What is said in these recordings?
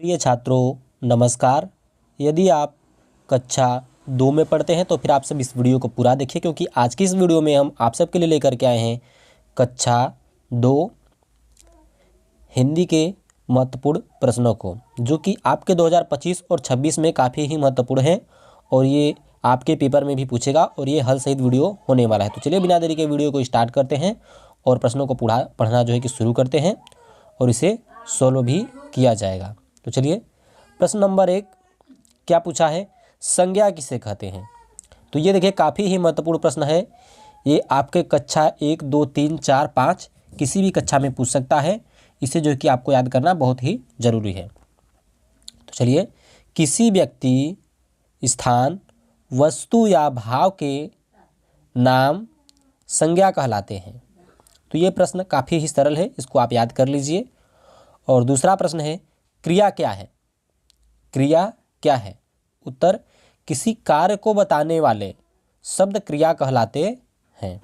प्रिय छात्रों, नमस्कार। यदि आप कक्षा 2 में पढ़ते हैं तो फिर आप सब इस वीडियो को पूरा देखिए, क्योंकि आज की इस वीडियो में हम आप सबके लिए लेकर के आए हैं कक्षा 2 हिंदी के महत्वपूर्ण प्रश्नों को, जो कि आपके 2025 और 26 में काफ़ी ही महत्वपूर्ण हैं और ये आपके पेपर में भी पूछेगा और ये हल सहित वीडियो होने वाला है। तो चलिए बिना देरी के वीडियो को स्टार्ट करते हैं और प्रश्नों को पढ़ना जो है कि शुरू करते हैं और इसे सॉल्व भी किया जाएगा। तो चलिए, प्रश्न नंबर 1 क्या पूछा है? संज्ञा किसे कहते हैं? तो ये देखिए काफ़ी ही महत्वपूर्ण प्रश्न है। ये आपके कक्षा 1, 2, 3, 4, 5 किसी भी कक्षा में पूछ सकता है। इसे जो है कि आपको याद करना बहुत ही ज़रूरी है। तो चलिए, किसी व्यक्ति, स्थान, वस्तु या भाव के नाम संज्ञा कहलाते हैं। तो ये प्रश्न काफ़ी ही सरल है, इसको आप याद कर लीजिए। और दूसरा प्रश्न है, क्रिया क्या है? क्रिया क्या है? उत्तर, किसी कार्य को बताने वाले शब्द क्रिया कहलाते हैं।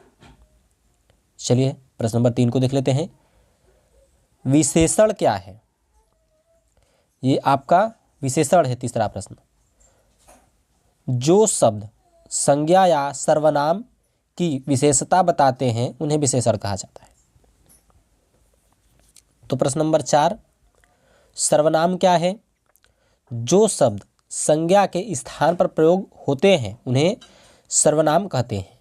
चलिए प्रश्न नंबर 3 को देख लेते हैं। विशेषण क्या है? ये आपका विशेषण है। तीसरा प्रश्न, जो शब्द संज्ञा या सर्वनाम की विशेषता बताते हैं उन्हें विशेषण कहा जाता है। तो प्रश्न नंबर 4, सर्वनाम क्या है? जो शब्द संज्ञा के स्थान पर प्रयोग होते हैं उन्हें सर्वनाम कहते हैं।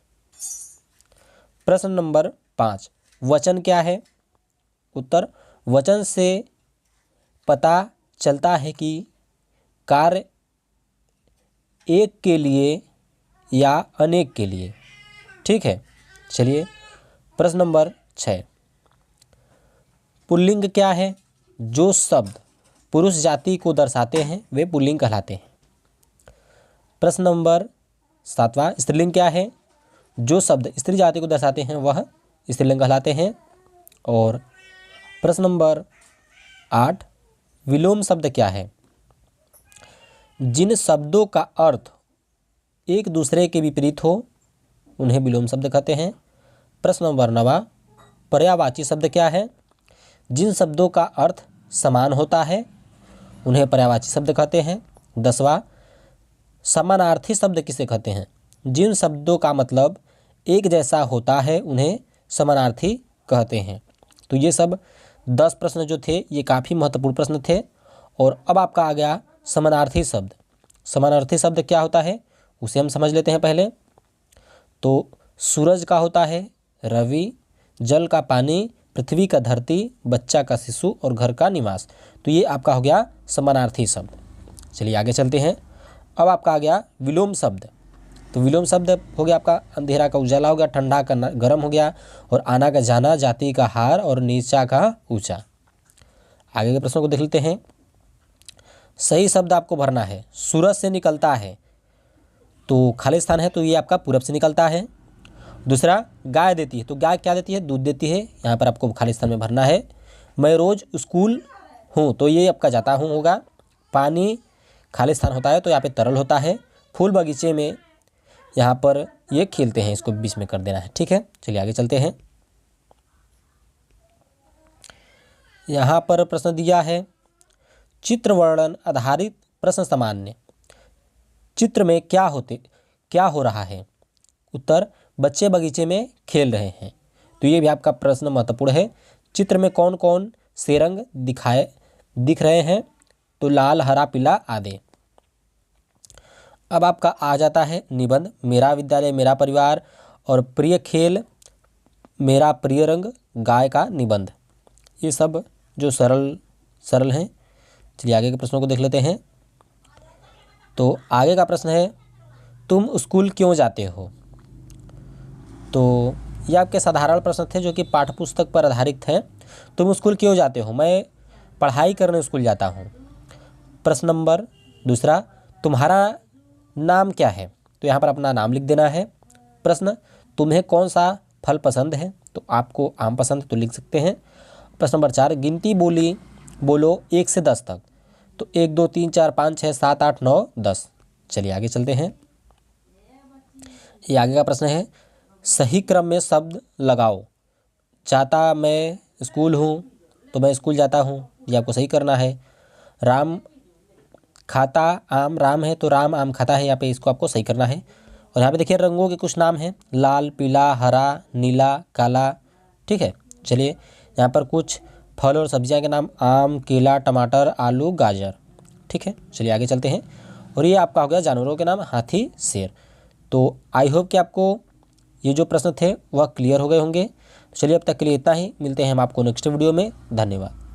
प्रश्न नंबर 5, वचन क्या है? उत्तर, वचन से पता चलता है कि कार्य एक के लिए या अनेक के लिए। ठीक है। चलिए प्रश्न नंबर 6, पुल्लिंग क्या है? जो शब्द पुरुष जाति को दर्शाते हैं वे पुल्लिंग कहलाते हैं। प्रश्न नंबर 7वां, स्त्रीलिंग क्या है? जो शब्द स्त्री जाति को दर्शाते हैं वह स्त्रीलिंग कहलाते हैं। और प्रश्न नंबर 8, विलोम शब्द क्या है? जिन शब्दों का अर्थ एक दूसरे के विपरीत हो उन्हें विलोम शब्द कहते हैं। प्रश्न नंबर 9, पर्यायवाची शब्द क्या है? जिन शब्दों का अर्थ समान होता है उन्हें पर्यायवाची शब्द कहते हैं। 10वां, समानार्थी शब्द किसे कहते हैं? जिन शब्दों का मतलब एक जैसा होता है उन्हें समानार्थी कहते हैं। तो ये सब 10 प्रश्न जो थे ये काफ़ी महत्वपूर्ण प्रश्न थे। और अब आपका आ गया समानार्थी शब्द। समानार्थी शब्द क्या होता है उसे हम समझ लेते हैं पहले। तो सूरज का होता है रवि, जल का पानी, पृथ्वी का धरती, बच्चा का शिशु और घर का निवास। तो ये आपका हो गया समानार्थी शब्द। चलिए आगे चलते हैं। अब आपका आ गया विलोम शब्द। तो विलोम शब्द हो गया आपका अंधेरा का उजाला हो गया, ठंडा का गर्म हो गया, और आना का जाना, जाति का हार और नीचा का ऊंचा। आगे के प्रश्नों को देख लेते हैं। सही शब्द आपको भरना है। सूरज से निकलता है तो खाली स्थान है, तो ये आपका पूरब से निकलता है। दूसरा, गाय देती है, तो गाय क्या देती है? दूध देती है। यहाँ पर आपको खाली स्थान में भरना है। मैं रोज़ स्कूल हूँ, तो ये आपका जाता हूँ होगा। पानी खाली स्थान होता है तो यहाँ पे तरल होता है। फूल बगीचे में, यहाँ पर ये खेलते हैं, इसको बीच में कर देना है। ठीक है, चलिए आगे चलते हैं। यहाँ पर प्रश्न दिया है, चित्र वर्णन आधारित प्रश्न सामान्य। चित्र में क्या हो रहा है? उत्तर, बच्चे बगीचे में खेल रहे हैं। तो ये भी आपका प्रश्न महत्वपूर्ण है। चित्र में कौन कौन से रंग दिख रहे हैं? तो लाल, हरा, पीला आदि। अब आपका आ जाता है निबंध। मेरा विद्यालय, मेरा परिवार और प्रिय खेल, मेरा प्रिय रंग, गाय का निबंध। ये सब जो सरल हैं। चलिए आगे के प्रश्नों को देख लेते हैं। तो आगे का प्रश्न है, तुम स्कूल क्यों जाते हो? तो ये आपके साधारण प्रश्न थे जो कि पाठ्य पुस्तक पर आधारित हैं। तुम स्कूल क्यों जाते हो? मैं पढ़ाई करने स्कूल जाता हूँ। प्रश्न नंबर 2, तुम्हारा नाम क्या है? तो यहाँ पर अपना नाम लिख देना है। प्रश्न, तुम्हें कौन सा फल पसंद है? तो आपको आम पसंद है तो लिख सकते हैं। प्रश्न नंबर 4, गिनती बोलो 1 से 10 तक। तो 1, 2, 3, 4, 5, 6, 7, 8, 9, 10। चलिए आगे चलते हैं। ये आगे का प्रश्न है, सही क्रम में शब्द लगाओ। जाता मैं स्कूल हूँ, तो मैं स्कूल जाता हूँ, ये आपको सही करना है। राम खाता आम, राम है तो राम आम खाता है, यहाँ पे इसको आपको सही करना है। और यहाँ पे देखिए रंगों के कुछ नाम हैं, लाल, पीला, हरा, नीला, काला। ठीक है, चलिए यहाँ पर कुछ फल और सब्जियाँ के नाम, आम, केला, टमाटर, आलू, गाजर। ठीक है, चलिए आगे चलते हैं। और ये आपका हो गया जानवरों के नाम, हाथी, शेर। तो आई होप कि आपको ये जो प्रश्न थे वह क्लियर हो गए होंगे। चलिए अब तक के लिए इतना ही, मिलते हैं हम आपको नेक्स्ट वीडियो में। धन्यवाद।